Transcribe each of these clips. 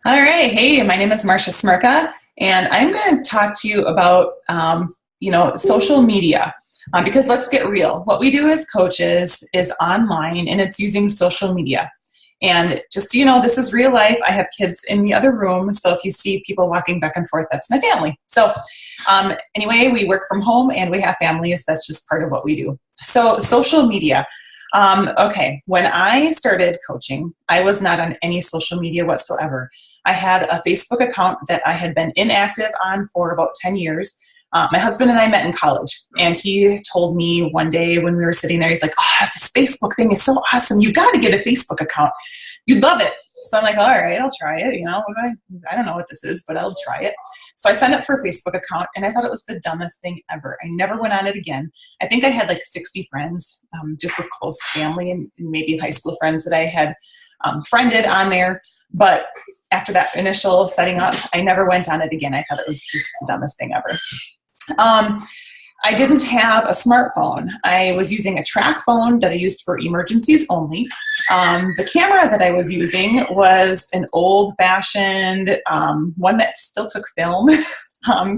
All right. Hey, my name is Marsha Smirka, and I'm going to talk to you about, social media. Because let's get real. What we do as coaches is online, and it's using social media. And just so you know, this is real life. I have kids in the other room, so if you see people walking back and forth, that's my family. So anyway, we work from home, and we have families. That's just part of what we do. So social media. Okay, when I started coaching, I was not on any social media whatsoever. I had a Facebook account that I had been inactive on for about 10 years. My husband and I met in college, and he told me one day when we were sitting there, he's like, "Oh, this Facebook thing is so awesome. You got to get a Facebook account. You'd love it." So I'm like, "All right, I'll try it. I don't know what this is, but I'll try it." So I signed up for a Facebook account, and I thought it was the dumbest thing ever. I never went on it again. I think I had like 60 friends, just with close family and maybe high school friends that I had friended on there. But after that initial setting up, I never went on it again. I thought it was just the dumbest thing ever. I didn't have a smartphone. I was using a track phone that I used for emergencies only. The camera that I was using was an old-fashioned one that still took film.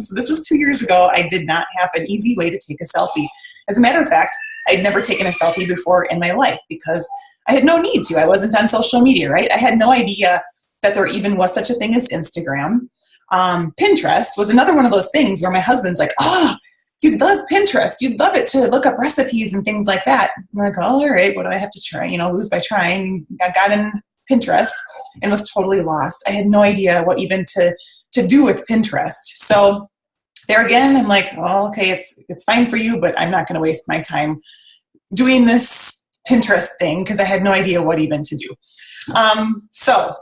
So this was 2 years ago. I did not have an easy way to take a selfie. As a matter of fact, I'd never taken a selfie before in my life because I had no need to. I wasn't on social media, right? I had no idea that there even was such a thing as Instagram. Pinterest was another one of those things where my husband's like, "Oh, you'd love Pinterest. You'd love it to look up recipes and things like that." I'm like, "Oh, all right, what do I have to try? Lose by trying." I got in Pinterest and was totally lost. I had no idea what even to do with Pinterest. So there again, I'm like, "Well, okay, it's fine for you, but I'm not going to waste my time doing this Pinterest thing," because I had no idea what even to do. So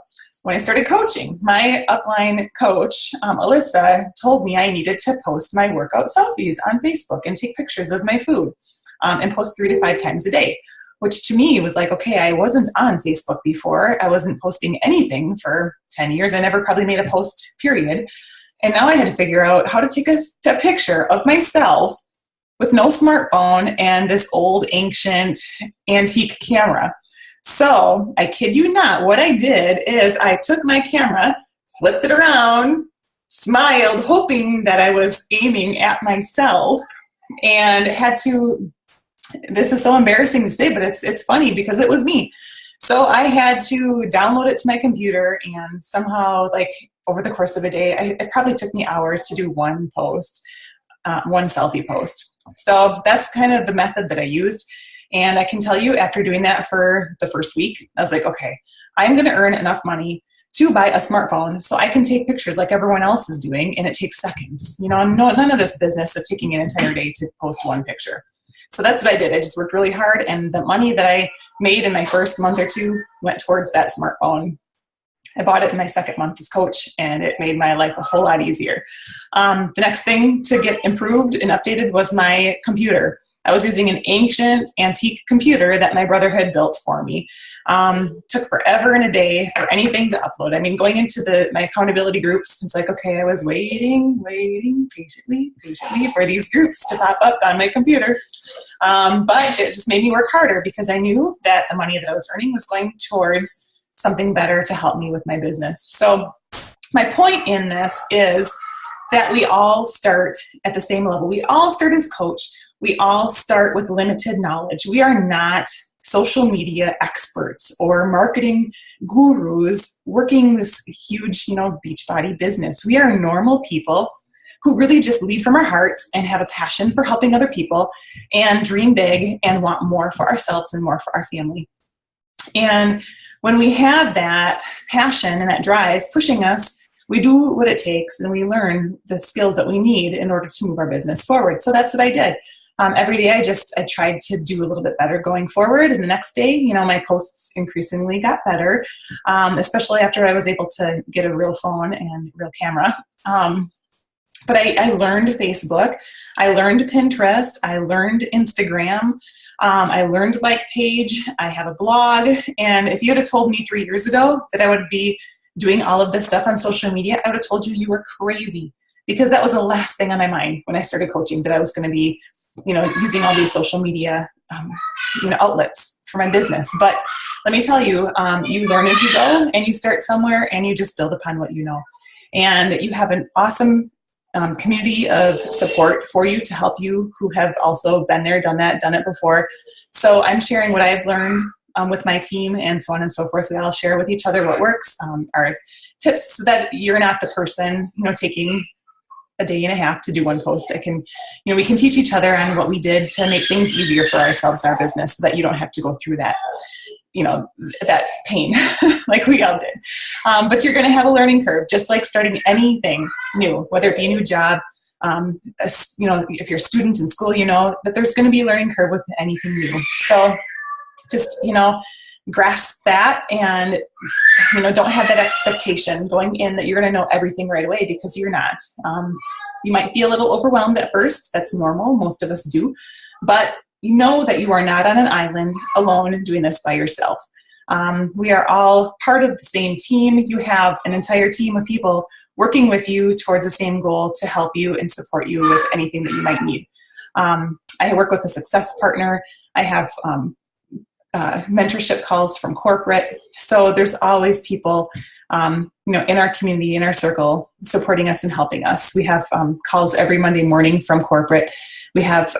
when I started coaching, my upline coach, Alyssa, told me I needed to post my workout selfies on Facebook and take pictures of my food and post 3 to 5 times a day, which to me was like, okay, I wasn't on Facebook before. I wasn't posting anything for 10 years. I never probably made a post, period. And now I had to figure out how to take a picture of myself with no smartphone and this old ancient antique camera. So I kid you not, what I did is I took my camera, flipped it around, smiled, hoping that I was aiming at myself, and this is so embarrassing to say, but it's funny because it was me. So I had to download it to my computer, and somehow, like, over the course of a day, it probably took me hours to do one selfie post. So that's kind of the method that I used. And I can tell you, after doing that for the first week, I was like, okay, I'm going to earn enough money to buy a smartphone so I can take pictures like everyone else is doing, and it takes seconds. None of this business of taking an entire day to post one picture. So that's what I did. I just worked really hard, and the money that I made in my first month or two went towards that smartphone. I bought it in my second month as coach, and it made my life a whole lot easier. The next thing to get improved and updated was my computer. I was using an ancient antique computer that my brother had built for me. Took forever and a day for anything to upload. I mean, going into my accountability groups, it's like, okay, I was waiting patiently for these groups to pop up on my computer. But it just made me work harder because I knew that the money that I was earning was going towards something better to help me with my business. So my point in this is that we all start at the same level. We all start as coach. We all start with limited knowledge. We are not social media experts or marketing gurus working this huge, Beachbody business. We are normal people who really just lead from our hearts and have a passion for helping other people and dream big and want more for ourselves and more for our family. And when we have that passion and that drive pushing us, we do what it takes and we learn the skills that we need in order to move our business forward. So that's what I did. Every day I tried to do a little bit better going forward. And the next day, my posts increasingly got better, especially after I was able to get a real phone and real camera. But I learned Facebook. I learned Pinterest. I learned Instagram. I learned Page. I have a blog. And if you had told me 3 years ago that I would be doing all of this stuff on social media, I would have told you were crazy, because that was the last thing on my mind when I started coaching, that I was going to be using all these social media outlets for my business. But let me tell you, you learn as you go, and you start somewhere, and you just build upon what you know. And you have an awesome community of support for you to help you who have also been there, done it before. So I'm sharing what I've learned with my team, and so on and so forth. We all share with each other what works, our tips, so that you're not the person, taking a day and a half to do one post. We can teach each other on what we did to make things easier for ourselves in our business, so that you don't have to go through that, that pain like we all did. But you're going to have a learning curve, just like starting anything new, whether it be a new job. If you're a student in school, that there's going to be a learning curve with anything new. So just, grasp that, and, don't have that expectation going in that you're going to know everything right away, because you're not. You might feel a little overwhelmed at first. That's normal. Most of us do. But know that you are not on an island alone doing this by yourself. We are all part of the same team. You have an entire team of people working with you towards the same goal to help you and support you with anything that you might need. I work with a success partner. I have mentorship calls from corporate. So there's always people, in our community, in our circle, supporting us and helping us. We have calls every Monday morning from corporate. We have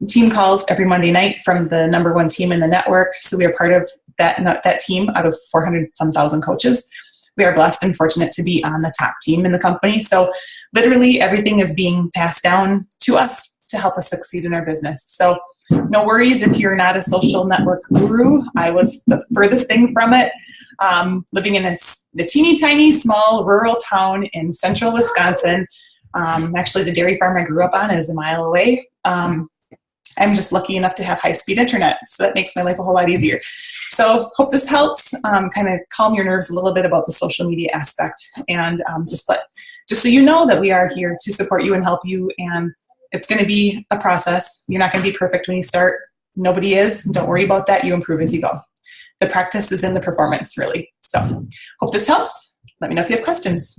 team calls every Monday night from the number one team in the network. So we are part of that team out of 400-some-thousand coaches. We are blessed and fortunate to be on the top team in the company. So literally everything is being passed down to us to help us succeed in our business. So no worries if you're not a social network guru. I was the furthest thing from it. Living in the teeny tiny small rural town in central Wisconsin. Actually, the dairy farm I grew up on is a mile away. I'm just lucky enough to have high-speed internet, so that makes my life a whole lot easier. So hope this helps kind of calm your nerves a little bit about the social media aspect, and just so you know that we are here to support you and help you, and it's going to be a process. You're not going to be perfect when you start. Nobody is. Don't worry about that. You improve as you go. The practice is in the performance, really. So hope this helps. Let me know if you have questions.